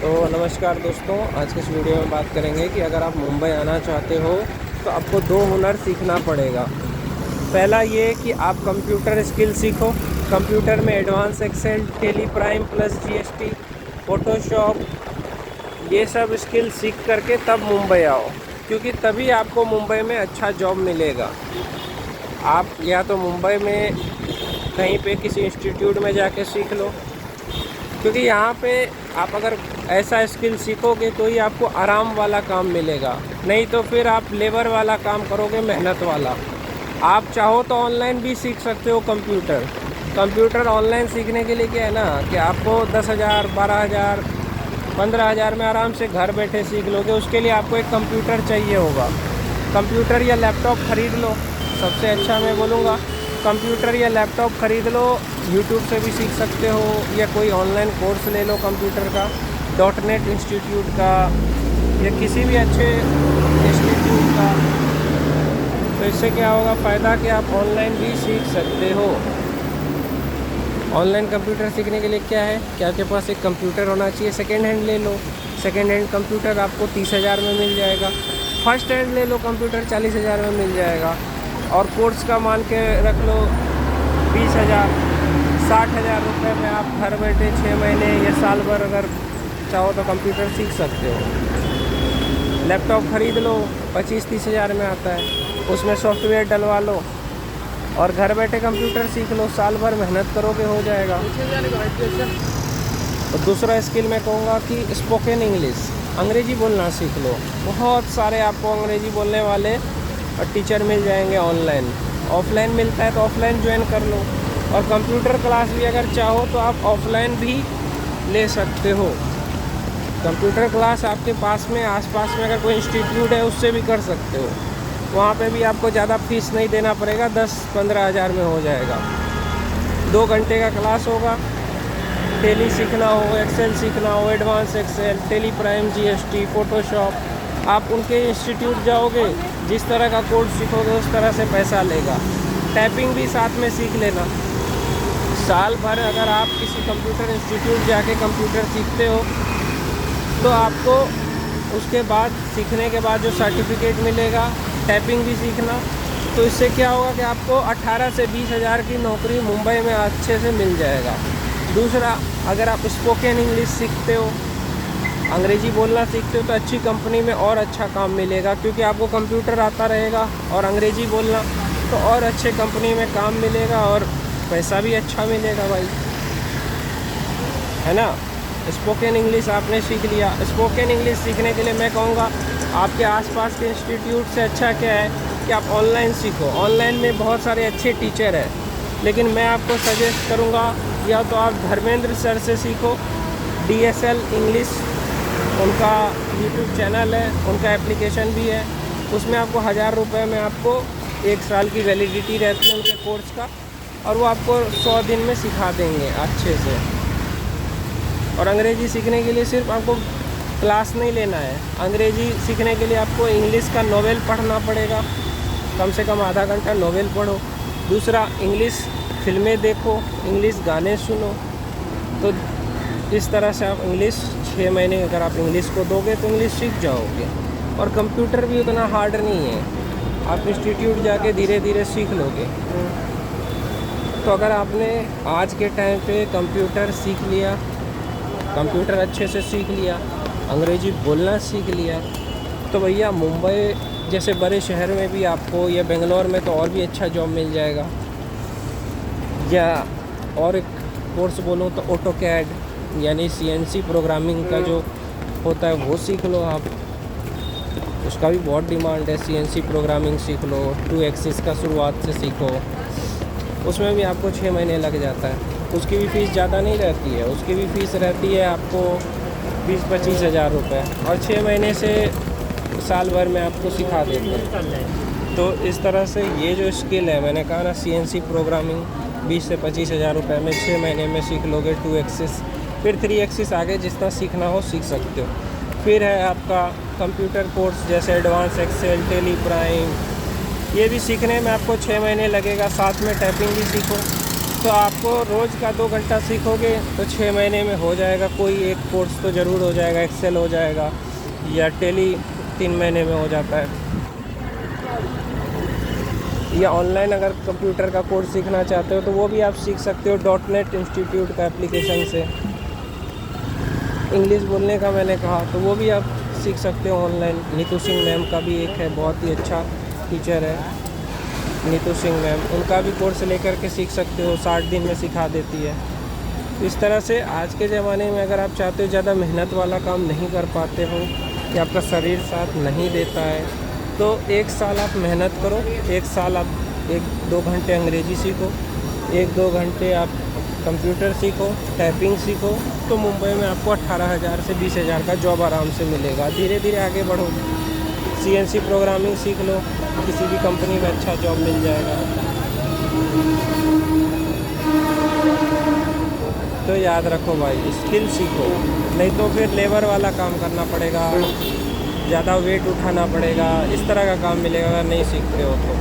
तो नमस्कार दोस्तों, आज के इस वीडियो में बात करेंगे कि अगर आप मुंबई आना चाहते हो तो आपको दो हुनर सीखना पड़ेगा। पहला ये कि आप कंप्यूटर स्किल सीखो। कंप्यूटर में advance excel, Tally Prime plus GST, Photoshop, ये सब स्किल सीख करके तब मुंबई आओ, क्योंकि तभी आपको मुंबई में अच्छा जॉब मिलेगा। आप या तो मुंबई में कहीं पे किसी इंस्टीट्यूट में जाके सीख लो, क्योंकि यहाँ पे आप अगर ऐसा स्किल सीखोगे तो ही आपको आराम वाला काम मिलेगा, नहीं तो फिर आप लेबर वाला काम करोगे, मेहनत वाला। आप चाहो तो ऑनलाइन भी सीख सकते हो कंप्यूटर ऑनलाइन सीखने के लिए क्या है ना कि आपको 10,000, 12,000, 15,000 में आराम से घर बैठे सीख लोगे। उसके लिए आपको एक कंप्यूटर चाहिए होगा। कंप्यूटर या लैपटॉप ख़रीद लो, सबसे अच्छा मैं बोलूँगा कंप्यूटर या लैपटॉप ख़रीद लो। यूट्यूब से भी सीख सकते हो या कोई ऑनलाइन कोर्स ले लो कंप्यूटर का, .NET इंस्टीट्यूट का या किसी भी अच्छे इंस्टीट्यूट का। तो इससे क्या होगा फ़ायदा कि आप ऑनलाइन भी सीख सकते हो। ऑनलाइन कंप्यूटर सीखने के लिए क्या है कि आपके पास एक कंप्यूटर होना चाहिए। सेकेंड हैंड ले लो, सेकेंड हैंड कंप्यूटर आपको 30,000 में मिल जाएगा। फर्स्ट हैंड ले लो कंप्यूटर 40,000 में मिल जाएगा। और कोर्स का मान के रख लो 20,000, 60,000 रुपये में आप घर बैठे 6 महीने या साल भर अगर चाहो तो कंप्यूटर सीख सकते हो। लैपटॉप ख़रीद लो, 25-30,000 में आता है, उसमें सॉफ्टवेयर डलवा लो और घर बैठे कंप्यूटर सीख लो। साल भर मेहनत करोगे हो जाएगा। और दूसरा स्किल मैं कहूँगा कि स्पोकन इंग्लिश, अंग्रेज़ी बोलना सीख लो। बहुत सारे आपको अंग्रेज़ी बोलने वाले और टीचर मिल जाएंगे ऑनलाइन। ऑफ़लाइन मिलता है तो ऑफ़लाइन ज्वाइन कर लो। और कंप्यूटर क्लास भी अगर चाहो तो आप ऑफ़लाइन भी ले सकते हो। कंप्यूटर क्लास आपके पास में आसपास में अगर कोई इंस्टीट्यूट है उससे भी कर सकते हो। वहाँ पे भी आपको ज़्यादा फीस नहीं देना पड़ेगा, 10-15 हज़ार में हो जाएगा। 2 घंटे का क्लास होगा। टेली सीखना हो, एक्सेल सीखना हो, advance excel, Tally Prime, GST, Photoshop, आप उनके इंस्टीट्यूट जाओगे, जिस तरह का कोर्स सीखोगे उस तरह से पैसा लेगा। टाइपिंग भी साथ में सीख लेना। साल भर अगर आप किसी कंप्यूटर इंस्टीट्यूट जाके कंप्यूटर सीखते हो तो आपको उसके बाद सीखने के बाद जो सर्टिफिकेट मिलेगा, टाइपिंग भी सीखना, तो इससे क्या होगा कि आपको 18 से 20 हज़ार की नौकरी मुंबई में अच्छे से मिल जाएगा। दूसरा, अगर आप स्पोकन इंग्लिश सीखते हो, अंग्रेज़ी बोलना सीखते हो तो अच्छी कंपनी में और अच्छा काम मिलेगा, क्योंकि आपको कंप्यूटर आता रहेगा और अंग्रेज़ी बोलना, तो और अच्छे कंपनी में काम मिलेगा और पैसा भी अच्छा मिलेगा भाई, है ना। स्पोकन इंग्लिश आपने सीख लिया। स्पोकन इंग्लिश सीखने के लिए मैं कहूँगा आपके आसपास के इंस्टीट्यूट से अच्छा क्या है कि आप ऑनलाइन सीखो। ऑनलाइन में बहुत सारे अच्छे टीचर हैं, लेकिन मैं आपको सजेस्ट करूँगा या तो आप धर्मेंद्र सर से सीखो, DSL इंग्लिश, उनका यूट्यूब चैनल है, उनका एप्लीकेशन भी है। उसमें आपको 1,000 रुपये में आपको 1 साल की वैलिडिटी रहती है उनके कोर्स का, और वो आपको 100 दिन में सिखा देंगे अच्छे से। और अंग्रेज़ी सीखने के लिए सिर्फ आपको क्लास नहीं लेना है। अंग्रेज़ी सीखने के लिए आपको इंग्लिश का नॉवेल पढ़ना पड़ेगा, कम से कम आधा घंटा नॉवेल पढ़ो। दूसरा, इंग्लिश फिल्में देखो, इंग्लिश गाने सुनो। तो इस तरह से आप इंग्लिश 6 महीने अगर आप इंग्लिश को दोगे तो इंग्लिश सीख जाओगे। और कंप्यूटर भी उतना हार्ड नहीं है, आप इंस्टीट्यूट जाके धीरे धीरे सीख लोगे। तो अगर आपने आज के टाइम पे कंप्यूटर सीख लिया, कंप्यूटर अच्छे से सीख लिया, अंग्रेज़ी बोलना सीख लिया, तो भैया मुंबई जैसे बड़े शहर में भी आपको, या बेंगलोर में तो और भी अच्छा जॉब मिल जाएगा। या और एक कोर्स बोलूँ तो ऑटोकैड यानी CNC प्रोग्रामिंग का जो होता है वो सीख लो आप, उसका भी बहुत डिमांड है। CNC प्रोग्रामिंग सीख लो, 2 एक्सिस का शुरुआत से सीखो, उसमें भी आपको 6 महीने लग जाता है। उसकी भी फ़ीस ज़्यादा नहीं रहती है, उसकी भी फ़ीस रहती है आपको 20-25 हज़ार रुपये, और 6 महीने से साल भर में आपको सिखा देते हैं। तो इस तरह से ये जो स्किल है, मैंने कहा ना CNC प्रोग्रामिंग 20 से 25 हज़ार रुपये में 6 महीने में सीख लोगे। 2 एक्सिस, फिर 3 एक्सिस आगे जितना सीखना हो सीख सकते हो। फिर है आपका कंप्यूटर कोर्स जैसे एडवांस एक्सेल, टेली प्राइम, ये भी सीखने में आपको 6 महीने लगेगा। साथ में टाइपिंग भी सीखो, तो आपको रोज़ का 2 घंटा सीखोगे तो 6 महीने में हो जाएगा। कोई एक कोर्स तो ज़रूर हो जाएगा, एक्सेल हो जाएगा या टैली 3 महीने में हो जाता है। या ऑनलाइन अगर कंप्यूटर का कोर्स सीखना चाहते हो तो वो भी आप सीख सकते हो .NET इंस्टीट्यूट का एप्लीकेशन से। इंग्लिश बोलने का मैंने कहा तो वो भी आप सीख सकते हो ऑनलाइन। नीतू सिंह मैम का भी एक है, बहुत ही अच्छा टीचर है नीतू सिंह मैम, उनका भी कोर्स लेकर के सीख सकते हो, 60 दिन में सिखा देती है। इस तरह से आज के ज़माने में अगर आप चाहते हो ज़्यादा मेहनत वाला काम नहीं कर पाते हो कि आपका शरीर साथ नहीं देता है, तो 1 साल आप मेहनत करो। 1 साल आप 1-2 घंटे अंग्रेज़ी सीखो, 1-2 घंटे आप कंप्यूटर सीखो, टाइपिंग सीखो, तो मुंबई में आपको 18,000 से 20,000 का जॉब आराम से मिलेगा। धीरे धीरे आगे बढ़ो, CNC प्रोग्रामिंग सीख लो, किसी भी कंपनी में अच्छा जॉब मिल जाएगा। तो याद रखो भाई, स्किल सीखो, नहीं तो फिर लेबर वाला काम करना पड़ेगा, ज़्यादा वेट उठाना पड़ेगा, इस तरह का काम मिलेगा अगर नहीं सीखते हो तो।